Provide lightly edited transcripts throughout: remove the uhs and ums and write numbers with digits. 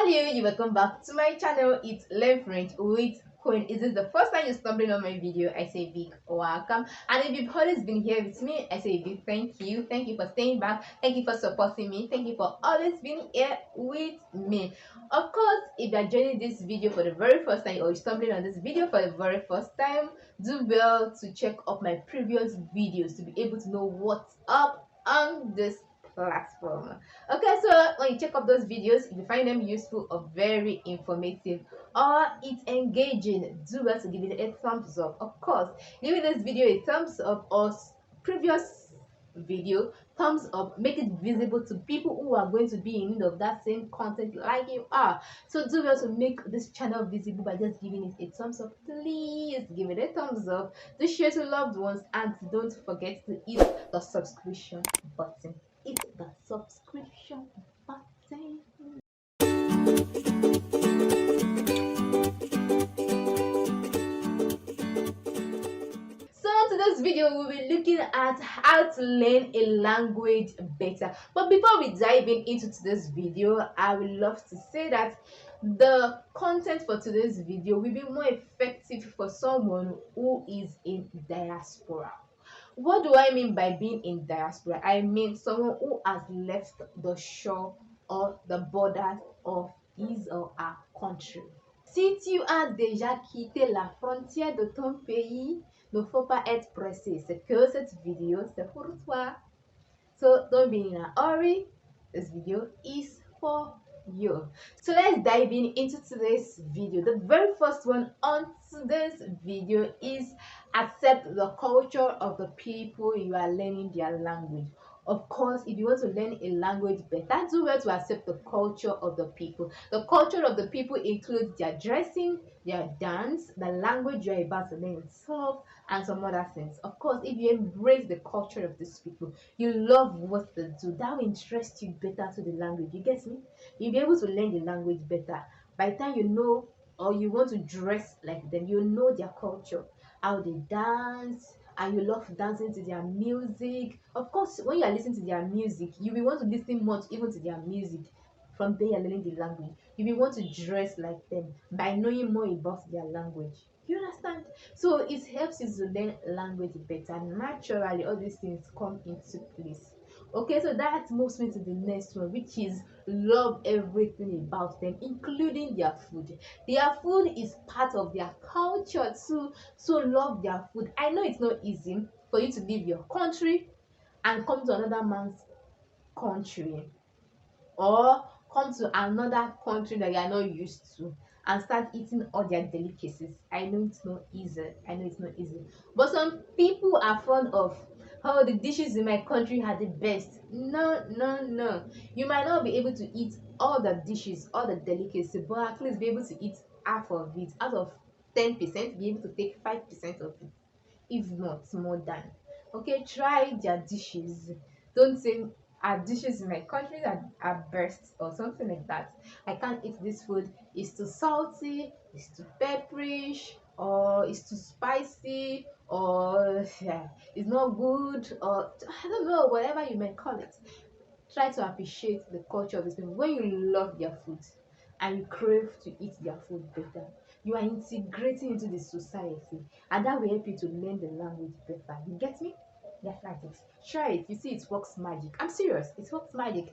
Hello, you welcome back to my channel. It's Learn French with Queen. Is this the first time you're stumbling on my video? I say big welcome. And if you've always been here with me, I say big thank you. Thank you for staying back. Thank you for supporting me. Thank you for always being here with me. Of course, if you're joining this video for the very first time or you're stumbling on this video for the very first time, do well to check up my previous videos to be able to know what's up on this platform. Okay, so when you check up those videos, if you find them useful or very informative or it's engaging, do well to give it a thumbs up. Of course, giving this video a thumbs up or previous video thumbs up, make it visible to people who are going to be in need of that same content like you are. So do well to make this channel visible by just giving it a thumbs up. Please give it a thumbs up, to share to loved ones, and don't forget to hit the subscription button. Hit the subscription button. So today's video we'll be looking at how to learn a language better. But before we dive into today's video, I would love to say that the content for today's video will be more effective for someone who is in diaspora. What do I mean by being in diaspora? I mean someone who has left the shore or the border of his or her country. Si tu as déjà quitté la frontière de ton pays, ne faut pas être pressé. C'est que cette vidéo, c'est pour toi. So don't be in a hurry. This video is for you. So let's dive into today's video. The very first one on today's video is accept the culture of the people you are learning their language. Of course, if you want to learn a language better, do well to accept the culture of the people. The culture of the people includes their dressing, their dance, the language you're about to learn itself, and some other things. Of course, if you embrace the culture of these people, you love what they do, that will interest you better to the language. You get me? You'll be able to learn the language better. By the time you know or you want to dress like them, you know their culture, how they dance, and you love dancing to their music. Of course, when you are listening to their music, you will want to listen much even to their music. From there, you're learning the language. You will want to dress like them by knowing more about their language. You understand? So it helps you to learn language better. Naturally, all these things come into place. Okay, so that moves me to the next one, which is love everything about them, including their food. Their food is part of their culture too, so love their food. I know it's not easy for you to leave your country and come to another man's country, or come to another country that you are not used to and start eating all their delicacies. I know it's not easy. I know it's not easy. But some people are fond of, oh, the dishes in my country are the best. No, no, no. You might not be able to eat all the dishes, all the delicacies, but at least be able to eat half of it. Out of 10%, be able to take 5% of it, if not more than. Okay, try their dishes. Don't say our dishes in my country that are best or something like that. I can't eat this food, it's too salty, it's too pepperish, or it's too spicy, or yeah, it's not good, or I don't know, whatever you may call it. Try to appreciate the culture of these people. When you love their food and you crave to eat their food better, you are integrating into the society, and that will help you to learn the language better. You get me? Yes, like it. Try it. You see, it works magic. I'm serious. It works magic.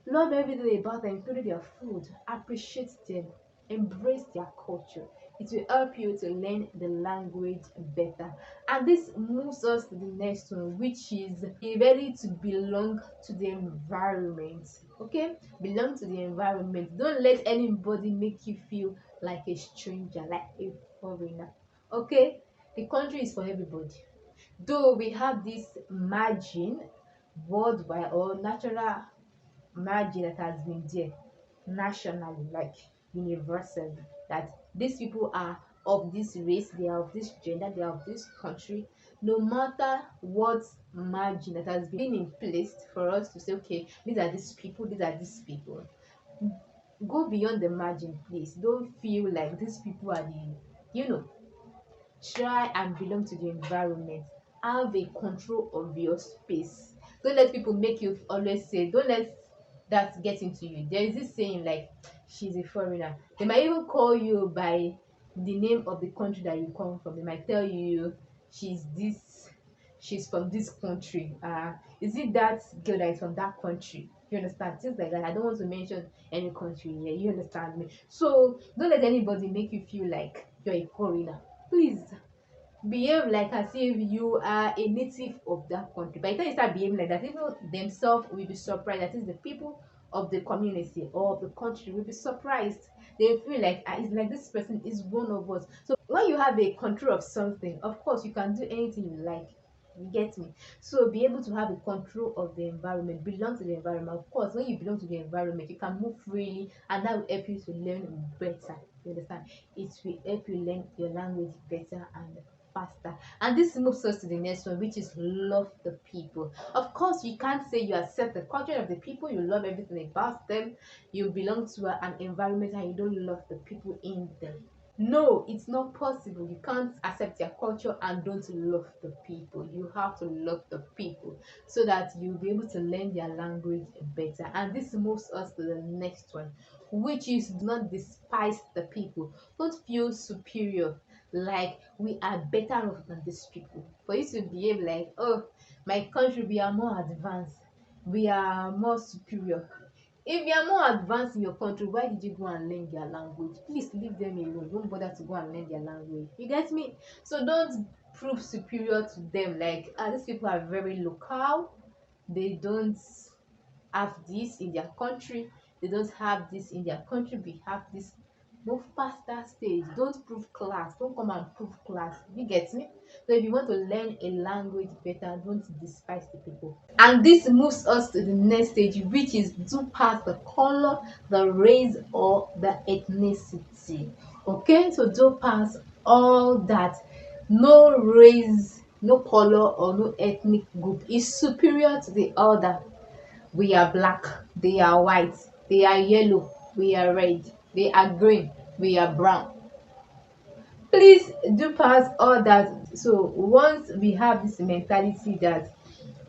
Love everything about them, including their food. Appreciate them. Embrace their culture. It will help you to learn the language better. And this moves us to the next one, which is be ready to belong to the environment. Okay? Belong to the environment. Don't let anybody make you feel like a stranger, like a foreigner. Okay? The country is for everybody. Though we have this margin worldwide or natural margin that has been there nationally, like universal, that these people are of this race, they are of this gender, they are of this country. No matter what margin that has been in place for us to say, okay, these are these people, these are these people, go beyond the margin, please. Don't feel like these people are the, you know, try and belong to the environment. Have a control of your space. Don't let people make you always say, don't let that gets into you. There is this saying like she's a foreigner. They might even call you by the name of the country that you come from. They might tell you she's this, she's from this country. Is it that girl that is from that country? You understand? Things like that. I don't want to mention any country here. You understand me? So don't let anybody make you feel like you're a foreigner. Please behave like as if you are a native of that country. By the time you start behaving like that, people themselves will be surprised. That is, the people of the community or of the country will be surprised. They feel like it's like this person is one of us. So when you have a control of something, of course you can do anything you like. You get me? So be able to have a control of the environment, belong to the environment. Of course, when you belong to the environment, you can move freely, and that will help you to learn better. You understand? It will help you learn your language better and faster. And this moves us to the next one, which is love the people. Of course, you can't say you accept the culture of the people, you love everything about them, you belong to an environment and you don't love the people in them. No, it's not possible. You can't accept their culture and don't love the people. You have to love the people so that you'll be able to learn their language better. And this moves us to the next one, which is do not despise the people. Don't feel superior, like we are better off than these people. For you to behave like, oh, my country, we are more advanced, we are more superior. If you are more advanced in your country, why did you go and learn their language? Please leave them alone. Don't bother to go and learn their language. You get me? So don't prove superior to them. Like, these people are very local. They don't have this in their country. They don't have this in their country. We have this. Move past that stage. Don't prove class. Don't come and prove class. You get me? So if you want to learn a language better, don't despise the people. And this moves us to the next stage, which is do pass the color, the race, or the ethnicity. Okay, so do pass all that. No race, no color, or no ethnic group is superior to the other. We are black, they are white, they are yellow, we are red, they are green, we are brown. Please do pass all that. So once we have this mentality that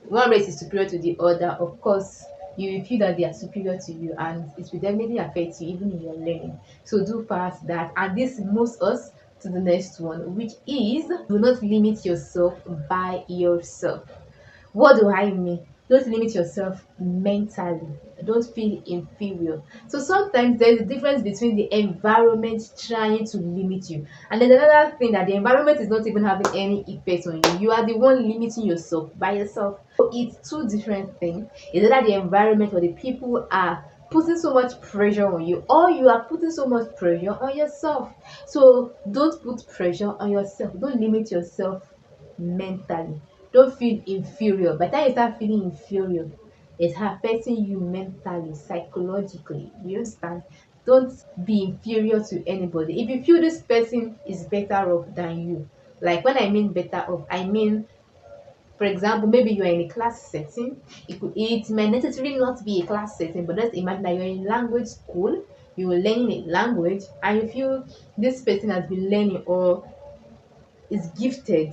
one race is superior to the other, of course you will feel that they are superior to you, and it will definitely affect you even in your learning. So do pass that. And this moves us to the next one, which is do not limit yourself by yourself. What do I mean? Don't limit yourself mentally. Don't feel inferior. So sometimes there's a difference between the environment trying to limit you, and then another thing that the environment is not even having any effect on you. You are the one limiting yourself by yourself. So it's two different things. It's either the environment or the people are putting so much pressure on you, or you are putting so much pressure on yourself. So don't put pressure on yourself. Don't limit yourself mentally. Don't feel inferior. By the time you start feeling inferior, it's affecting you mentally, psychologically. You understand? Don't be inferior to anybody. If you feel this person is better off than you, like when I mean better off, I mean, for example, maybe you are in a class setting. It might necessarily not be a class setting, but let's imagine that you're in language school, you are learning a language, and you feel this person has been learning or is gifted,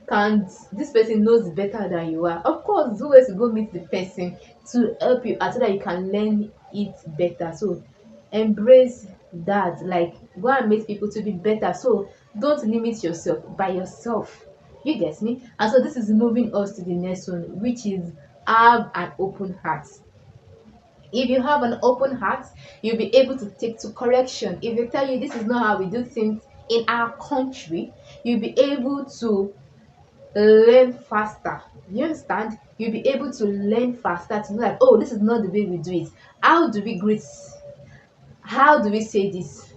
can't this person knows better than you are, of course do ways to go meet the person to help you out so that you can learn it better. So embrace that, like go and meet people to be better. So don't limit yourself by yourself. You get me? And so this is moving us to the next one, which is have an open heart. If you have an open heart, you'll be able to take to correction. If they tell you this is not how we do things in our country, you'll be able to learn faster. You understand? You'll be able to learn faster to know that, oh, this is not the way we do it. How do we greet? How do we say this?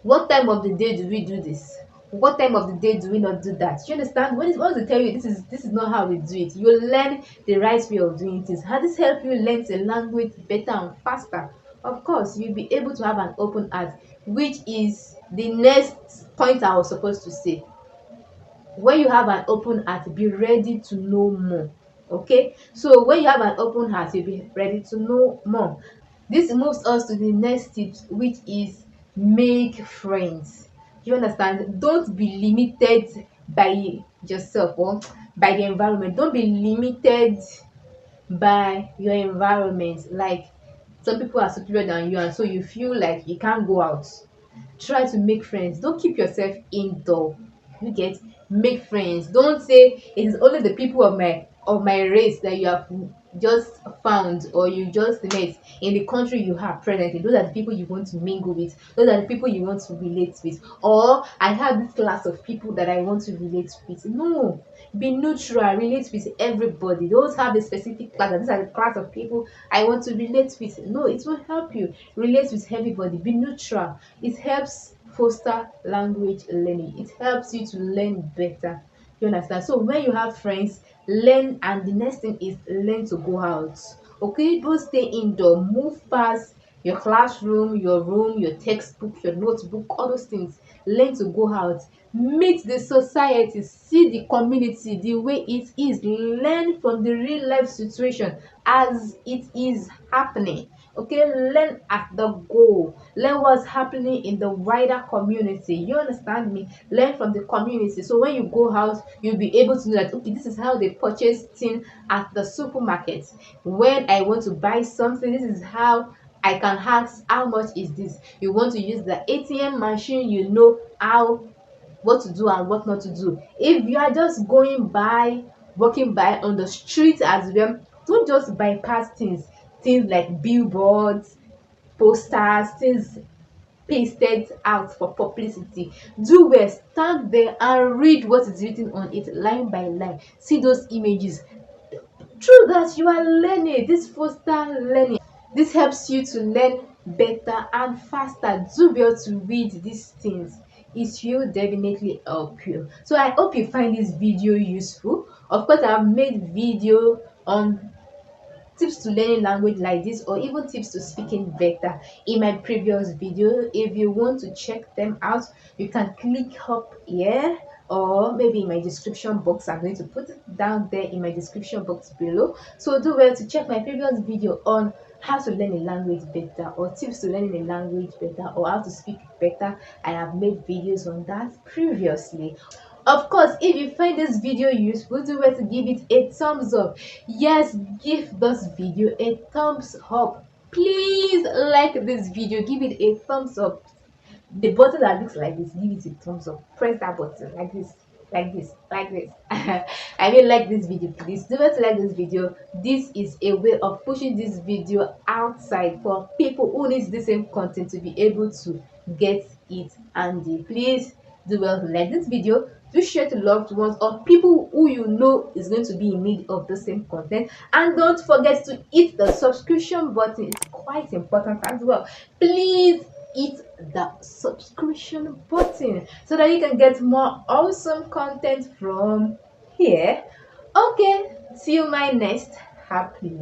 What time of the day do we do this? What time of the day do we not do that? You understand? Once they tell you this is not how we do it, you learn the right way of doing things. How this help you learn the language better and faster? Of course, you'll be able to have an open heart, which is the next point I was supposed to say. When you have an open heart, be ready to know more. Okay, so when you have an open heart, you'll be ready to know more. This moves us to the next tip, which is make friends. You understand? Don't be limited by yourself or by the environment. Don't be limited by your environment. Like some people are superior than you, and so you feel like you can't go out. Try to make friends. Don't keep yourself indoor. You get, make friends. Don't say it is only the people of my race that you have just found or you just met in the country you are presently. Those are the people you want to mingle with. Those are the people you want to relate with. Or I have this class of people that I want to relate with. No, be neutral. Relate with everybody. Don't have a specific class. These are the class of people I want to relate with. No, it won't help you. Relate with everybody. Be neutral. It helps foster language learning. It helps you to learn better. You understand? So when you have friends, learn, and the next thing is learn to go out. Okay, don't stay indoor. Move past your classroom, your room, your textbook, your notebook, all those things. Learn to go out. Meet the society, see the community the way it is. Learn from the real life situation as it is happening. Okay, learn at the goal. Learn what's happening in the wider community. You understand me? Learn from the community. So when you go out, you'll be able to know that okay, this is how they purchase things at the supermarket. When I want to buy something, this is how I can ask how much is this. You want to use the ATM machine, you know how what to do and what not to do. If you are just going by, walking by on the street as well, don't just bypass things like billboards, posters, things pasted out for publicity. Do well, stand there and read what is written on it line by line. See those images. Through that you are learning. This foster learning. This helps you to learn better and faster. Do well to read these things. It will definitely help you. So I hope you find this video useful. Of course, I've made video on tips to learning language like this, or even tips to speaking better in my previous video. If you want to check them out, you can click up here, or maybe in my description box. I'm going to put it down there in my description box below. So do well to check my previous video on how to learn a language better, or tips to learning a language better, or how to speak better. I have made videos on that previously. Of course, if you find this video useful, do well to give it a thumbs up. Yes, give this video a thumbs up. Please like this video, give it a thumbs up. The button that looks like this, give it a thumbs up. Press that button like this, like this, like this. I mean, like this video, please do not like this video. This is a way of pushing this video outside for people who need the same content to be able to get it handy. Please do well to like this video. Do share to loved ones or people who you know is going to be in need of the same content, and don't forget to hit the subscription button. It's quite important as well. Please hit the subscription button so that you can get more awesome content from here. Okay, see you my next happy.